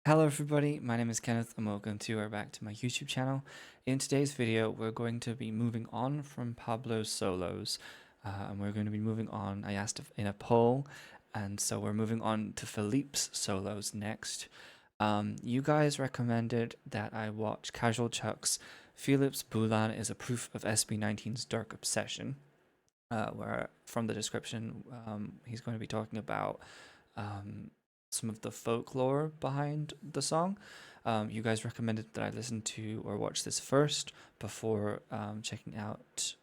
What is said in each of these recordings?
Hello everybody, my name is Kenneth and welcome back to my YouTube channel. In today's video we're going to be moving on from Pablo's solos and we're going to be moving on, I asked in a poll, and so we're moving on to FELIP's solos next. You guys recommended that I watch CasualChuck's FELIP's Bulan is a proof of SB19's dark obsession, where from the description he's going to be talking about some of the folklore behind the song. You guys recommended that I listen to or watch this first before checking out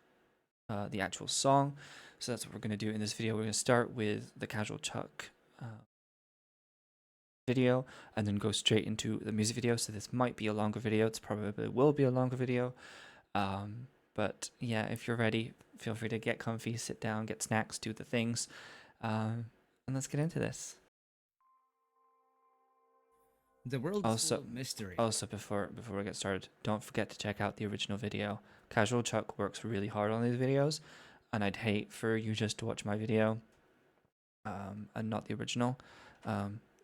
the actual song. So that's what we're going to do in this video. We're going to start with the CasualChuck video and then go straight into the music video. So this might be a longer video. It's probably will be a longer video. But yeah, if you're ready, feel free to get comfy, sit down, get snacks, do the things. And let's get into this. The world is full of mystery. Also, before we get started, don't forget to check out the original video. CasualChuck works really hard on these videos, and I'd hate for you just to watch my video, and not the original.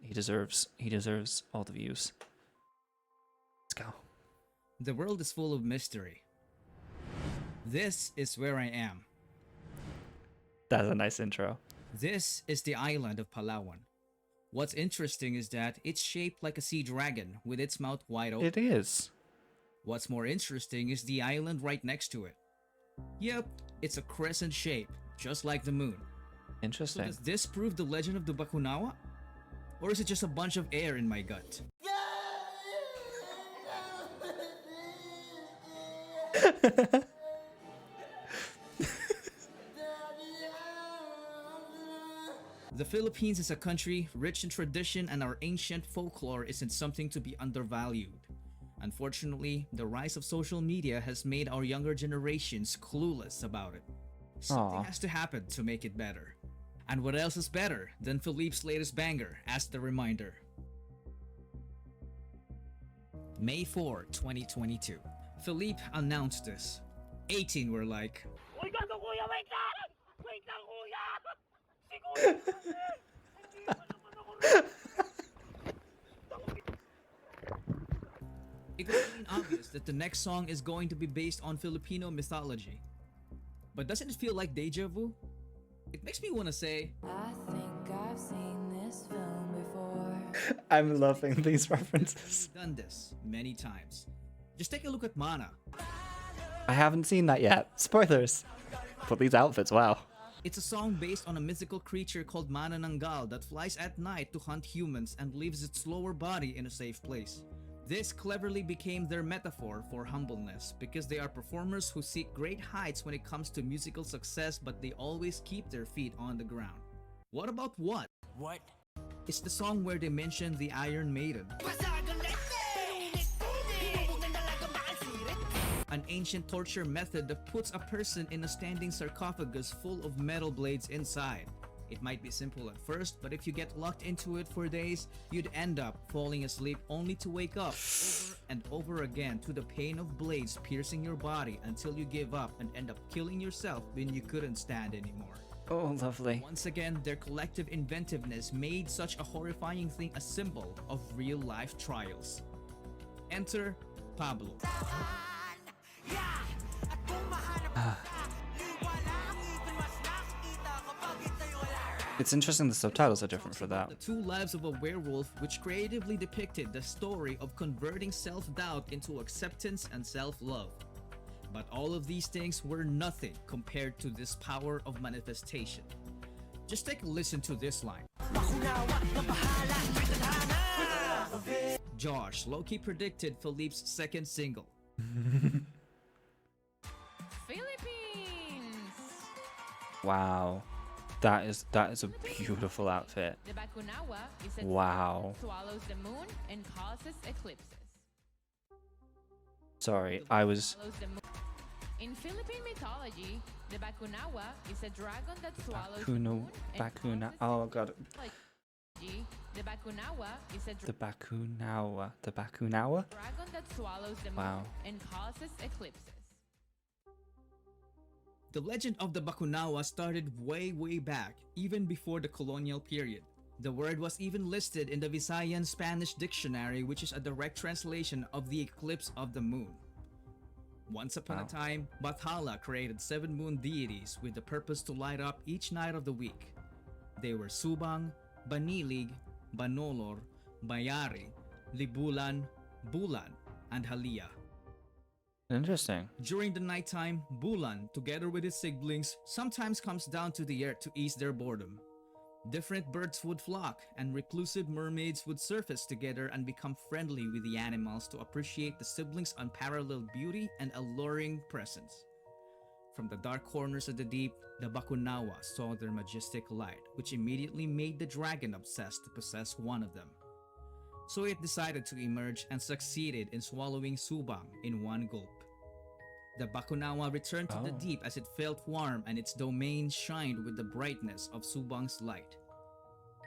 He deserves all the views. Let's go. The world is full of mystery. This is where I am. That's a nice intro. This is the island of Palawan. What's interesting is that it's shaped like a sea dragon with its mouth wide open. It is. What's more interesting is the island right next to it. Yep, it's a crescent shape, just like the moon. Interesting. So does this prove the legend of the Bakunawa? Or is it just a bunch of air in my gut? The Philippines is a country rich in tradition, and our ancient folklore isn't something to be undervalued. Unfortunately, the rise of social media has made our younger generations clueless about it. Something has to happen to make it better. And what else is better than FELIP's latest banger as the reminder? May 4, 2022. FELIP announced this. 18 were like, Uy, gago kuya, wait lang! Wait lang kuya! Si kuya kasi! Hindi pa naman ako it was plain obvious that the next song is going to be based on Filipino mythology. But doesn't it feel like deja vu? It makes me want to say, I think I've seen this film before. I'm loving these references. we've done this many times. Just take a look at Mana. I haven't seen that yet. Spoilers. But these outfits, wow. It's a song based on a mythical creature called Manananggal that flies at night to hunt humans and leaves its lower body in a safe place. This cleverly became their metaphor for humbleness, because they are performers who seek great heights when it comes to musical success, but they always keep their feet on the ground. What about What? What? It's the song where they mention the Iron Maiden, an ancient torture method that puts a person in a standing sarcophagus full of metal blades inside. It might be simple at first, but if you get locked into it for days, you'd end up falling asleep only to wake up over and over again to the pain of blades piercing your body until you give up and end up killing yourself when you couldn't stand anymore. Oh, lovely. Once again, their collective inventiveness made such a horrifying thing a symbol of real-life trials. Enter Pablo. It's interesting the subtitles are different for that. The Two Lives of a Werewolf, which creatively depicted the story of converting self-doubt into acceptance and self-love. But all of these things were nothing compared to this power of manifestation. Just take a listen to this line. Josh low-key predicted FELIP's second single. Philippines! Wow. That is a beautiful outfit. The Bakunawa is a Wow. swallows the moon and causes eclipses. Sorry, I was Swallows the moon. In Philippine mythology, the Bakunawa is a dragon that swallows the moon and Bakuna. causes Oh god. eclipses. The Bakunawa is a The Bakunawa. The Bakunawa? dragon that swallows the moon Wow. and causes eclipses. The legend of the Bakunawa started way back, even before the colonial period. The word was even listed in the Visayan Spanish dictionary, which is a direct translation of the eclipse of the moon. Once upon a time, Bathala created 7 moon deities with the purpose to light up each night of the week. They were Subang, Banilig, Banolor, Bayari, Libulan, Bulan, and Halia. Interesting. During the nighttime, Bulan, together with his siblings, sometimes comes down to the earth to ease their boredom. Different birds would flock, and reclusive mermaids would surface together and become friendly with the animals to appreciate the siblings' unparalleled beauty and alluring presence. From the dark corners of the deep, the Bakunawa saw their majestic light, which immediately made the dragon obsessed to possess one of them. So it decided to emerge and succeeded in swallowing Subang in one gulp. The Bakunawa returned to the deep as it felt warm and its domain shined with the brightness of Subang's light.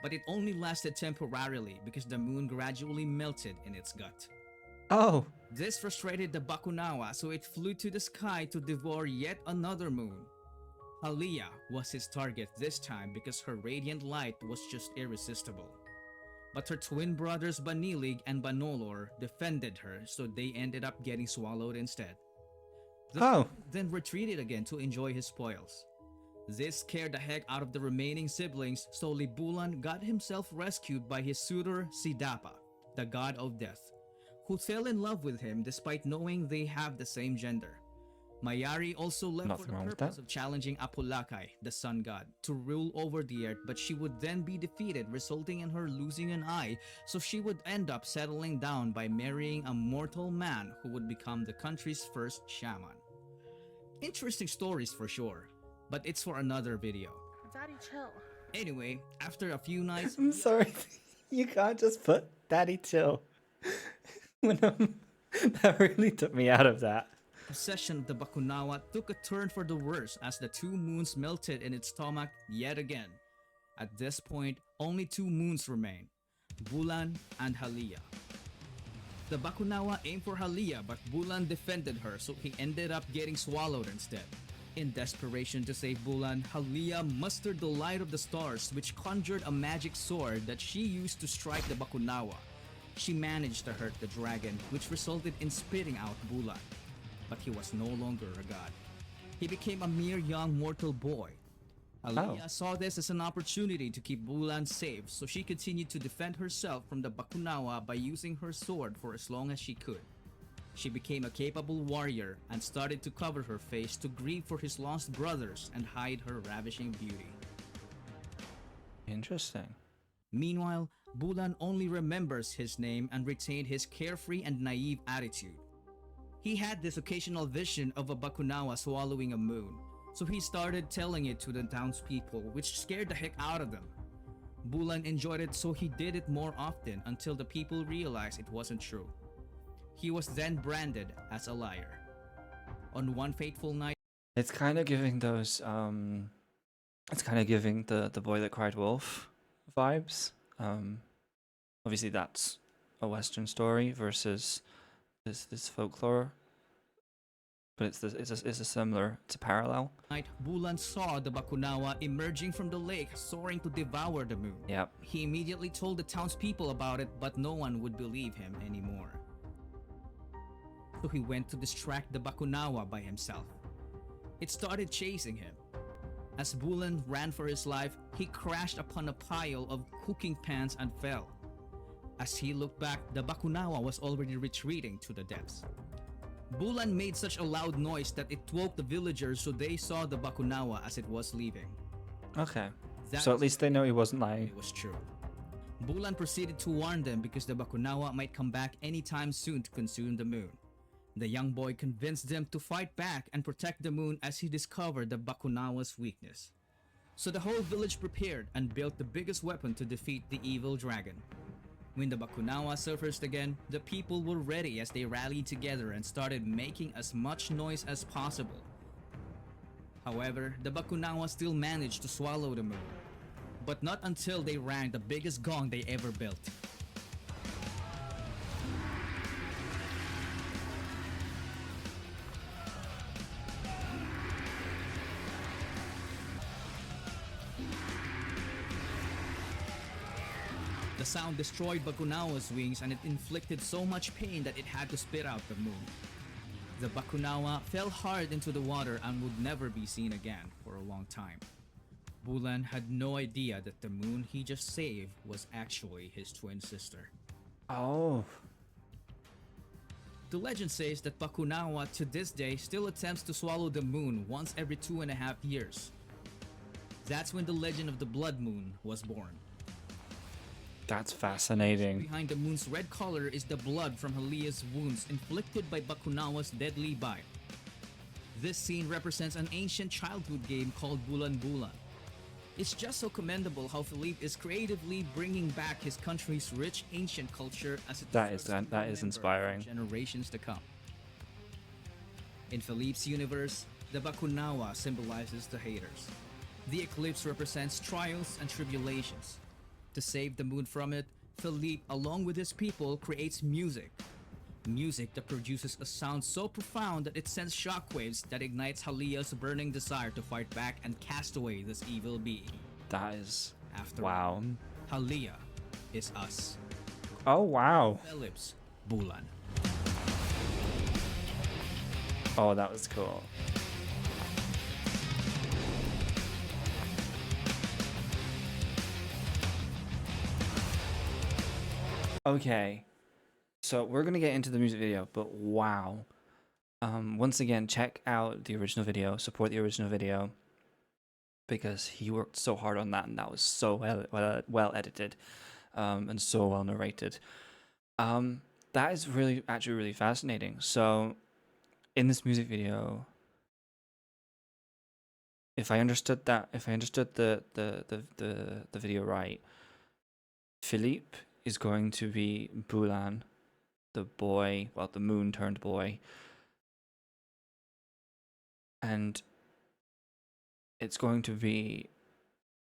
But it only lasted temporarily because the moon gradually melted in its gut. Oh. This frustrated the Bakunawa, so it flew to the sky to devour yet another moon. Halia was his target this time because her radiant light was just irresistible. But her twin brothers Banilig and Banolor defended her, so they ended up getting swallowed instead. The then retreated again to enjoy his spoils. This scared the heck out of the remaining siblings, so Libulan got himself rescued by his suitor Sidapa, the god of death, who fell in love with him despite knowing they have the same gender. Mayari also left for the purpose of challenging Apulakai, the sun god, to rule over the earth, but she would then be defeated, resulting in her losing an eye, so she would end up settling down by marrying a mortal man who would become the country's first shaman. Interesting stories for sure, but it's for another video. Daddy, chill. Anyway, after a few nights... I'm sorry, you can't just put Daddy chill. That really took me out of that. Obsession of the Bakunawa took a turn for the worse as the 2 moons melted in its stomach yet again. At this point, only 2 moons remain, Bulan and Halia. The Bakunawa aimed for Halia, but Bulan defended her, so he ended up getting swallowed instead. In desperation to save Bulan, Halia mustered the light of the stars, which conjured a magic sword that she used to strike the Bakunawa. She managed to hurt the dragon, which resulted in spitting out Bulan. But he was no longer a god. He became a mere young mortal boy. Halia saw this as an opportunity to keep Bulan safe, so she continued to defend herself from the Bakunawa by using her sword for as long as she could. She became a capable warrior and started to cover her face to grieve for his lost brothers and hide her ravishing beauty. Interesting. Meanwhile, Bulan only remembers his name and retained his carefree and naive attitude. He had this occasional vision of a Bakunawa swallowing a moon, so he started telling it to the townspeople, which scared the heck out of them. Bulan enjoyed it, so he did it more often until the people realized it wasn't true. He was then branded as a liar. On one fateful night, it's kind of giving those it's kind of giving the boy that cried wolf vibes. Obviously that's a Western story versus this folklore, but it's a similar, it's a parallel. Bulan saw the Bakunawa emerging from the lake, soaring to devour the moon. Yep. He immediately told the townspeople about it, but no one would believe him anymore. So he went to distract the Bakunawa by himself. It started chasing him. As Bulan ran for his life, he crashed upon a pile of cooking pans and fell. As he looked back, the Bakunawa was already retreating to the depths. Bulan made such a loud noise that it woke the villagers, so they saw the Bakunawa as it was leaving. Okay. So at least they know he wasn't lying. It was true. Bulan proceeded to warn them because the Bakunawa might come back anytime soon to consume the moon. The young boy convinced them to fight back and protect the moon as he discovered the Bakunawa's weakness. So the whole village prepared and built the biggest weapon to defeat the evil dragon. When the Bakunawa surfaced again, the people were ready as they rallied together and started making as much noise as possible. However, the Bakunawa still managed to swallow the moon, but not until they rang the biggest gong they ever built. sound destroyed Bakunawa's wings and it inflicted so much pain that it had to spit out the moon. The Bakunawa fell hard into the water and would never be seen again for a long time. Bulan had no idea that the moon he just saved was actually his twin sister. Oh. The legend says that Bakunawa to this day still attempts to swallow the moon once every 2.5 years. That's when the legend of the Blood Moon was born. That's fascinating. Behind the moon's red color is the blood from Halia's wounds inflicted by Bakunawa's deadly bite. This scene represents an ancient childhood game called Bulan Bulan. It's just so commendable how FELIP is creatively bringing back his country's rich ancient culture as it That is inspiring. for generations to come. In FELIP's universe, the Bakunawa symbolizes the haters. The eclipse represents trials and tribulations. To save the moon from it, FELIP, along with his people, creates music. Music that produces a sound so profound that it sends shockwaves that ignites Halia's burning desire to fight back and cast away this evil being. That is... After wow. all, Halia is us. Oh, wow. FELIP's Bulan. Oh, that was cool. Okay, so we're gonna get into the music video, but wow. Once again, check out the original video, support the original video, because he worked so hard on that, and that was so well edited, and so well narrated. That is actually really fascinating. So, in this music video, if I understood the video right, FELIP is going to be Bulan, the boy, well, the moon-turned boy. And it's going to be,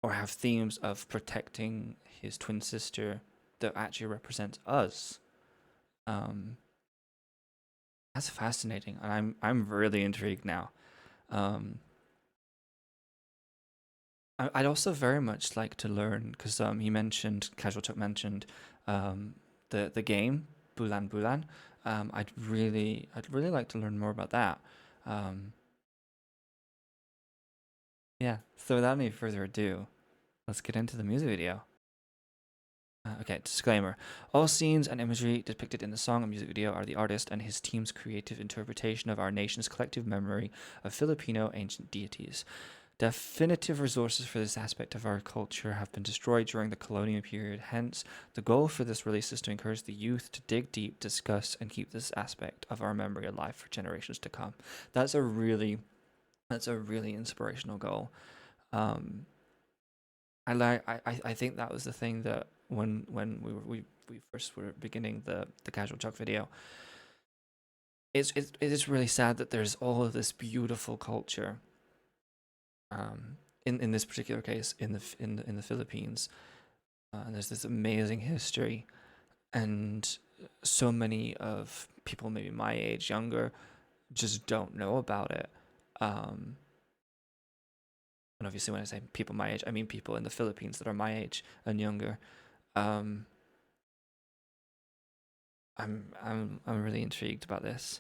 or have themes of protecting his twin sister that actually represents us. That's fascinating, and I'm really intrigued now. I'd also very much like to learn, because CasualChuck mentioned the game Bulan Bulan. I'd really like to learn more about that. Yeah. So without any further ado, let's get into the music video. Okay, disclaimer. All scenes and imagery depicted in the song and music video are the artist and his team's creative interpretation of our nation's collective memory of Filipino ancient deities. Definitive resources for this aspect of our culture have been destroyed during the colonial period. Hence, the goal for this release is to encourage the youth to dig deep, discuss, and keep this aspect of our memory alive for generations to come. That's a really inspirational goal. I think that was the thing that when we first were beginning the CasualChuck video. It is really sad that there's all of this beautiful culture. In this particular case, in the Philippines, and there's this amazing history, and so many of people maybe my age, younger, just don't know about it. And obviously, when I say people my age, I mean people in the Philippines that are my age and younger. I'm really intrigued about this.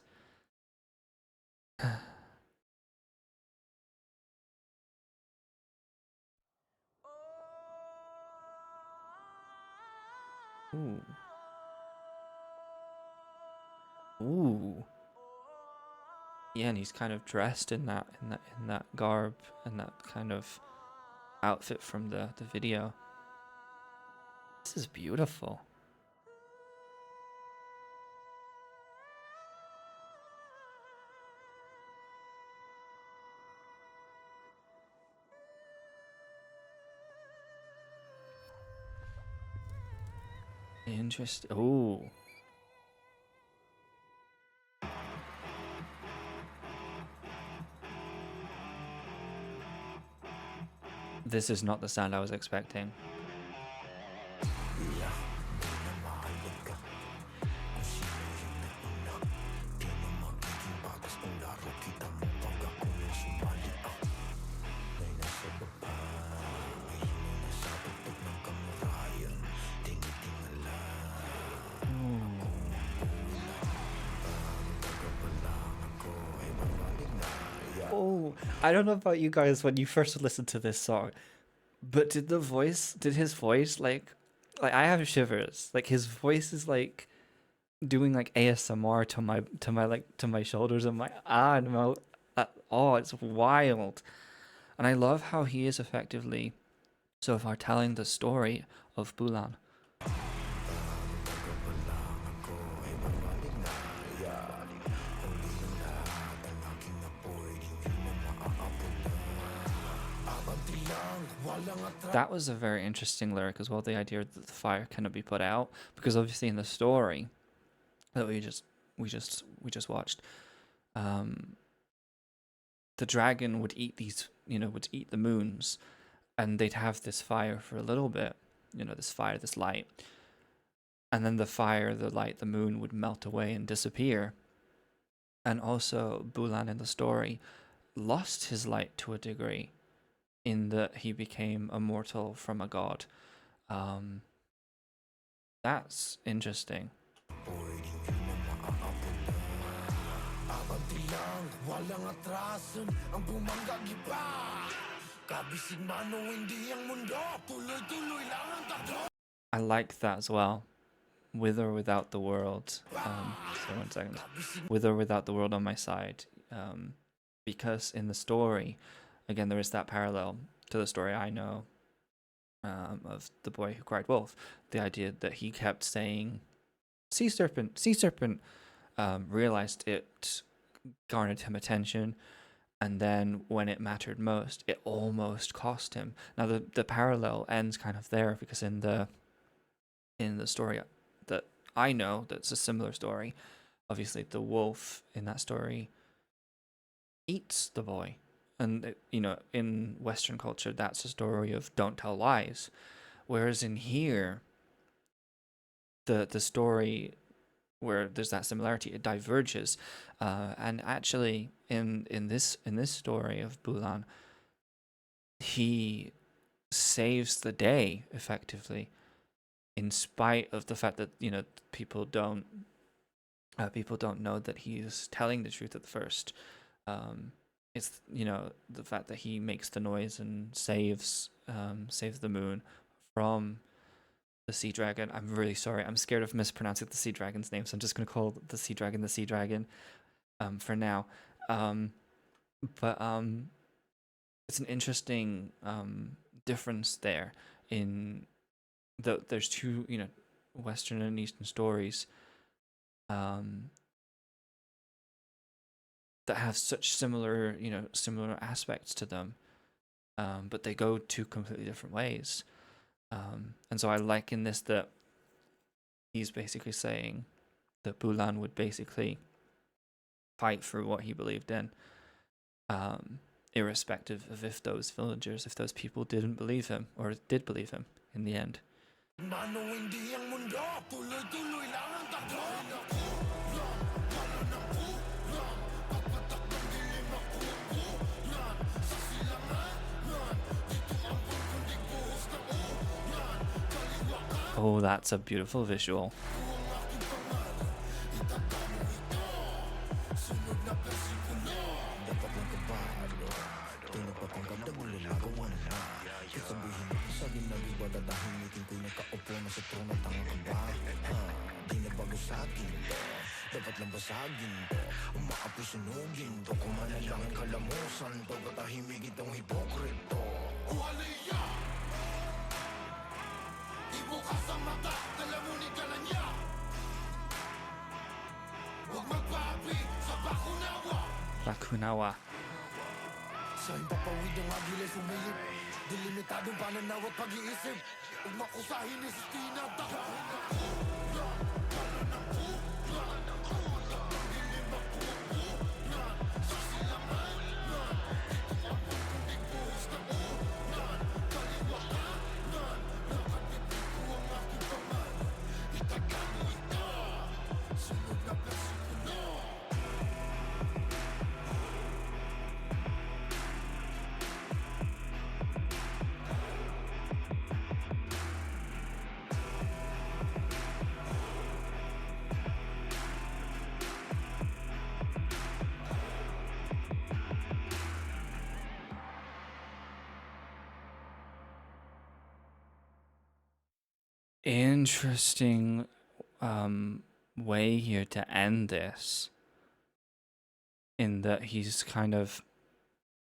Ooh. Ooh. Yeah, and he's kind of dressed in that garb and that kind of outfit from the video. This is beautiful. Interesting. Oh. This is not the sound I was expecting. I don't know about you guys when you first listened to this song, but did his voice like I have shivers. Like his voice is like doing like ASMR to my shoulders and my and my oh, it's wild. And I love how he is effectively so far telling the story of Bulan. That was a very interesting lyric as well, the idea that the fire cannot be put out, because obviously in the story that we just watched, the dragon would eat these, would eat the moons, and they'd have this fire for a little bit, this fire, this light, and then the fire, the light, the moon would melt away and disappear. And also Bulan in the story lost his light to a degree, in that he became immortal from a god. That's interesting. I like that as well. With or without the world. So 1 second. With or without the world on my side. Because in the story, again, there is that parallel to the story I know of the boy who cried wolf. The idea that he kept saying, sea serpent, sea serpent, realized it garnered him attention, and then when it mattered most, it almost cost him. Now the parallel ends kind of there, because in the story that I know, that's a similar story, obviously the wolf in that story eats the boy. And, in Western culture, that's a story of don't tell lies. Whereas in here, the story where there's that similarity, it diverges. And actually, in this story of Bulan, he saves the day, effectively, in spite of the fact that, people don't know that he's telling the truth at first. It's, the fact that he makes the noise and saves the moon from the sea dragon. I'm really sorry. I'm scared of mispronouncing the sea dragon's name, so I'm just going to call the sea dragon for now. But it's an interesting difference there in that there's two, Western and Eastern stories that have such similar aspects to them, but they go two completely different ways. And so I like in this that he's basically saying that Bulan would basically fight for what he believed in, irrespective of if those villagers, if those people didn't believe him or did believe him in the end. Oh, that's a beautiful visual. Bakunawa. Sa impapawid ng agilay sumilip, dilimitadong pananaw at pag-iisip, magmakusahin ni Sistina. interesting way here to end this, in that he's kind of,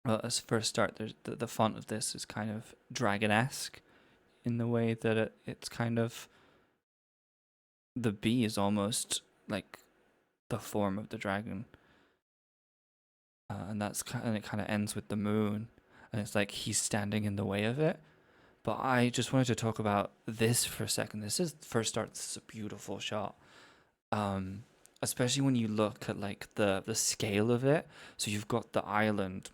well, as first start, there's the font of this is kind of dragon-esque in the way that it's kind of, the bee is almost like the form of the dragon, and it kind of ends with the moon, and it's like he's standing in the way of it. But I just wanted to talk about this for a second. This is first start. This is a beautiful shot, especially when you look at like the scale of it. So you've got the island,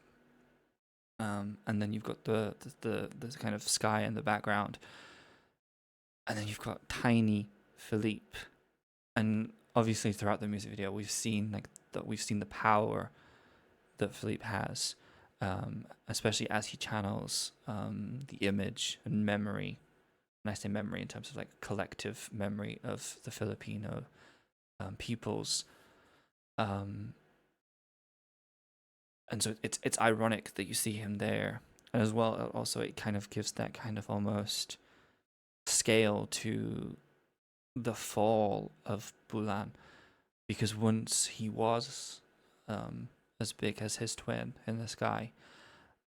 and then you've got the kind of sky in the background, and then you've got tiny Philippe, and obviously throughout the music video we've seen the power that Philippe has, especially as he channels the image and memory. And I say memory in terms of like collective memory of the Filipino peoples. And so it's ironic that you see him there, and as well also it kind of gives that kind of almost scale to the fall of Bulan, because once he was as big as his twin in the sky,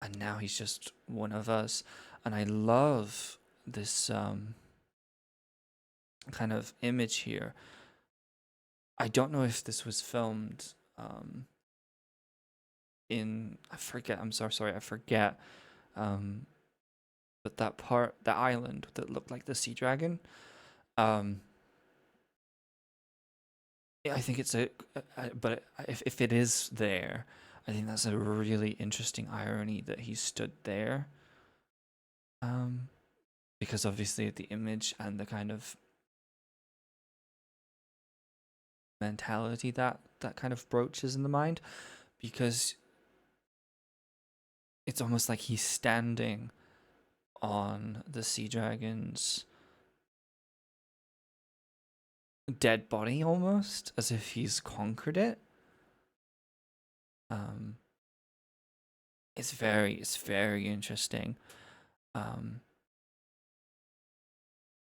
and now he's just one of us. And I love this kind of image here. I don't know if this was filmed in, I forget, I'm sorry, I forget, but that island that looked like the sea dragon, I think it's but if it is there, I think that's a really interesting irony that he stood there. Because obviously the image and the kind of mentality that kind of broaches in the mind, because it's almost like he's standing on the sea dragon's dead body, almost as if he's conquered it. It's very interesting.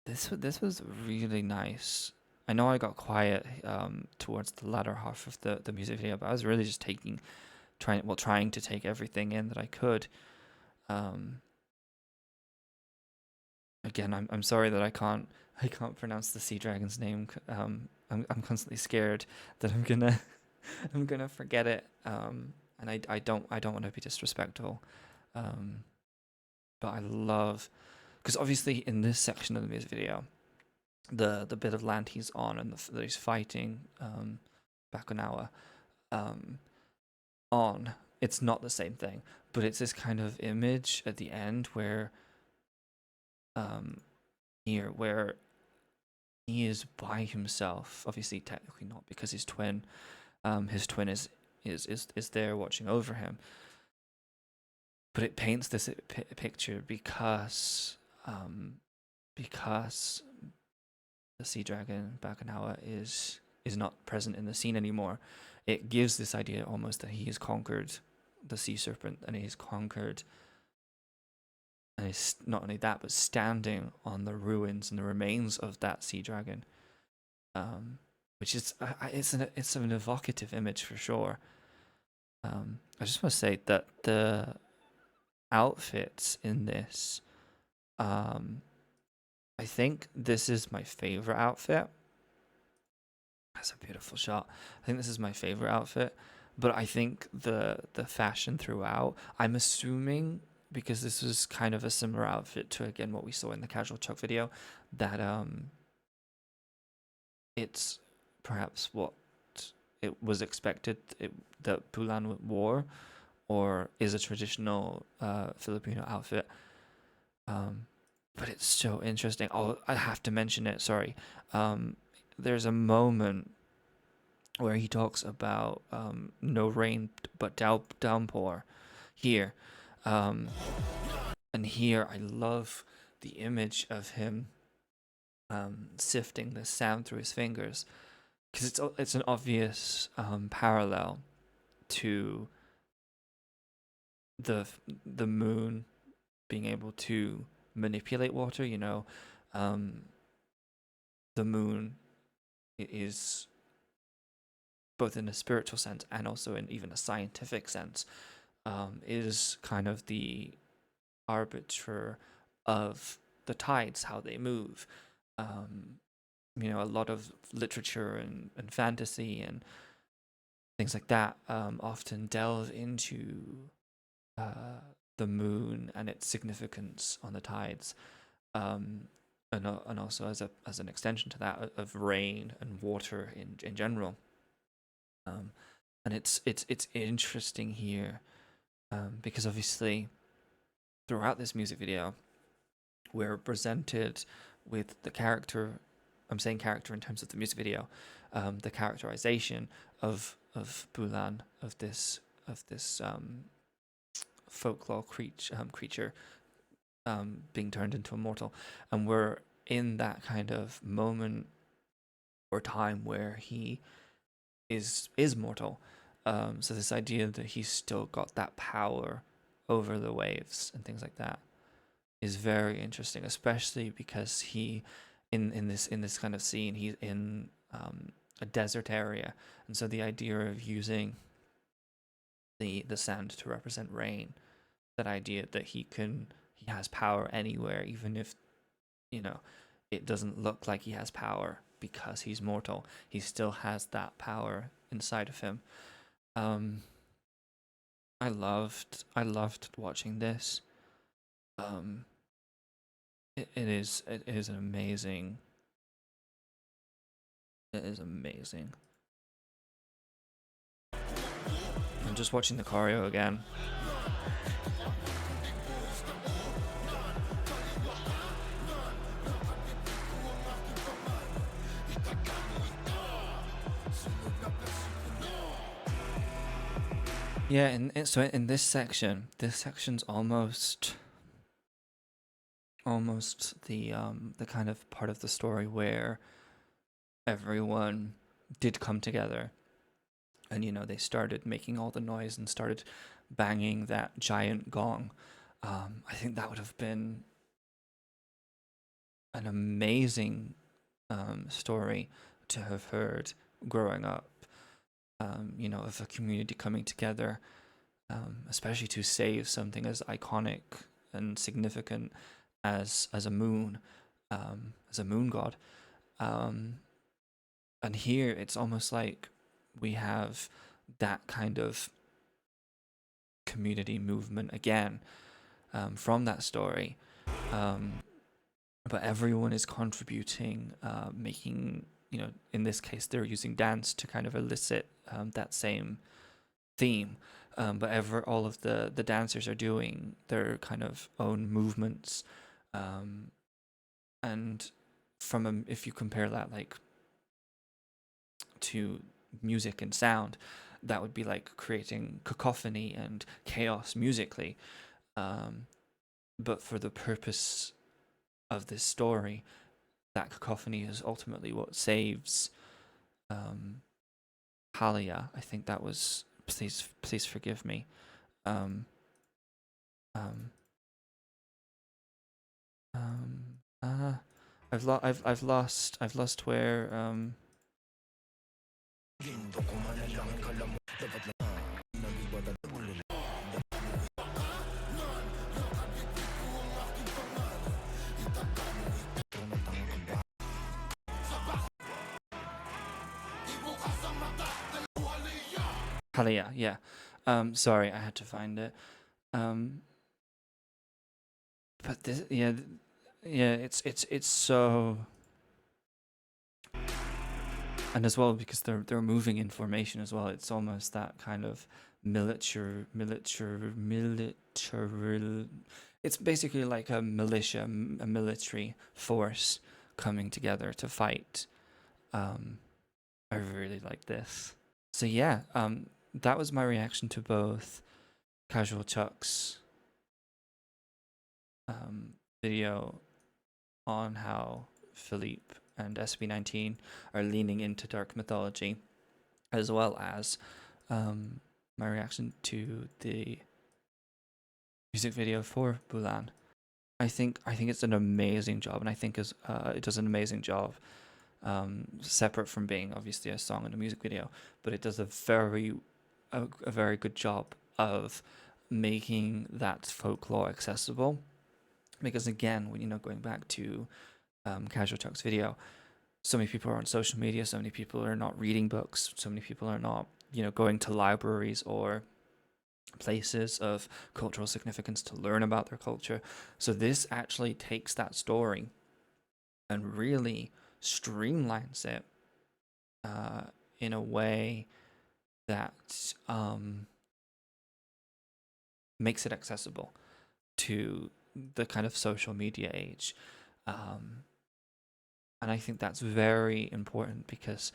This was really nice. I know I got quiet towards the latter half of the music video, but I was really just trying to take everything in that I could. Again, I'm sorry that I can't pronounce the sea dragon's name. I'm constantly scared that I'm gonna forget it. And I don't want to be disrespectful. But I love, because obviously in this section of the music video, the bit of land he's on and that he's fighting Bakunawa on, it's not the same thing, but it's this kind of image at the end where where he is by himself, obviously technically not, because his twin is there watching over him, but it paints this picture because the sea dragon Bakunawa is not present in the scene anymore. It gives this idea almost that he has conquered the sea serpent, and he's conquered, and he's not only that, but standing on the ruins and the remains of that sea dragon, which is it's an evocative image for sure. I just want to say that the outfits in this, I think this is my favorite outfit. That's a beautiful shot. I think this is my favorite outfit, but I think the fashion throughout, I'm assuming, because this was kind of a similar outfit to, again, what we saw in the CashualChuck video, that it's perhaps what it was expected that Bulan wore, or is a traditional Filipino outfit. But it's so interesting. Oh, I have to mention it, sorry. There's a moment where he talks about no rain but downpour here. And here I love the image of him sifting the sand through his fingers, because it's an obvious parallel to the moon being able to manipulate water, the moon is both in a spiritual sense and also in even a scientific sense, is kind of the arbiter of the tides, how they move. A lot of literature and fantasy and things like that often delve into the moon and its significance on the tides, and also as an extension to that of rain and water in general. And it's interesting here, because obviously throughout this music video we're presented with the character. I'm saying character in terms of the music video, the characterization of Bulan, of this folklore creature being turned into a mortal, and we're in that kind of moment or time where he is mortal. So this idea that he's still got that power over the waves and things like that is very interesting, especially because he in this kind of scene, he's in a desert area, and so the idea of using the sand to represent rain, that idea that he has power anywhere, even if it doesn't look like he has power because he's mortal, he still has that power inside of him. I loved watching this. It is an amazing. It is amazing. I'm just watching the choreo again. Yeah, and so in this section's almost the kind of part of the story where everyone did come together, and they started making all the noise and started banging that giant gong. I think that would have been an amazing story to have heard growing up. Of a community coming together, especially to save something as iconic and significant as a moon, as a moon god. And here it's almost like we have that kind of community movement again, from that story, but everyone is contributing, making, in this case they're using dance to kind of elicit that same theme, but all of the dancers are doing their kind of own movements, and if you compare that like to music and sound, that would be like creating cacophony and chaos musically, but for the purpose of this story, that cacophony is ultimately what saves Halia. I think that was, please forgive me. I've lost where Halia, yeah. Sorry, I had to find it. But this, yeah, it's so, and as well because they're moving information as well. It's almost that kind of military. It's basically like a militia, a military force coming together to fight. I really like this. So yeah, that was my reaction to both CasualChuck's video on how FELIP and SB19 are leaning into dark mythology, as well as my reaction to the music video for Bulan. I think it's an amazing job, and I think it does an amazing job separate from being obviously a song and a music video, but it does a very good job of making that folklore accessible. Because again, when going back to CashualChuck's video, so many people are on social media, so many people are not reading books, so many people are not going to libraries or places of cultural significance to learn about their culture. So this actually takes that story and really streamlines it in a way that makes it accessible to the kind of social media age. And I think that's very important, because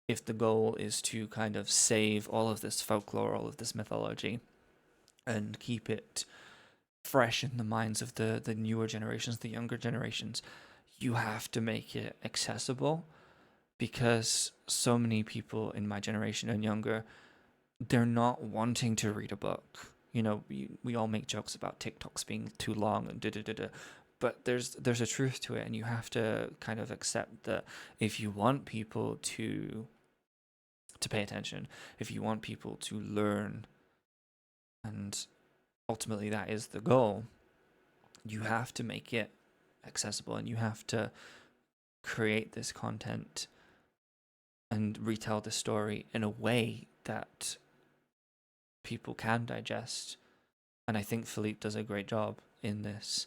if the goal is to kind of save all of this folklore, all of this mythology, and keep it fresh in the minds of the newer generations, the younger generations, you have to make it accessible, because so many people in my generation and younger, they're not wanting to read a book. We all make jokes about TikToks being too long and da-da-da-da, but there's a truth to it, and you have to kind of accept that if you want people to pay attention, if you want people to learn, and ultimately that is the goal, you have to make it accessible, and you have to create this content and retell the story in a way that people can digest. And I think FELIP does a great job in this.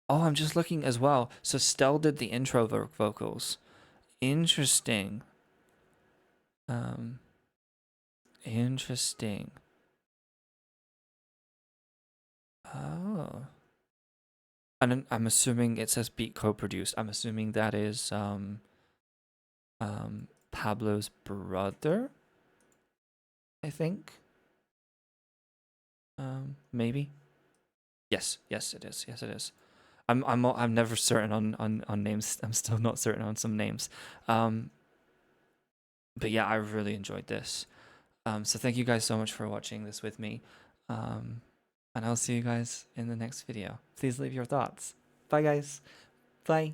I'm just looking as well. So Stell did the intro vocals. Interesting. Interesting. Oh. And I'm assuming it says beat co-produced. I'm assuming that is Pablo's brother, I think. Maybe. Yes, it is. Yes, it is. I'm never certain on names. I'm still not certain on some names. But yeah, I really enjoyed this. So thank you guys so much for watching this with me. And I'll see you guys in the next video. Please leave your thoughts. Bye guys. Bye.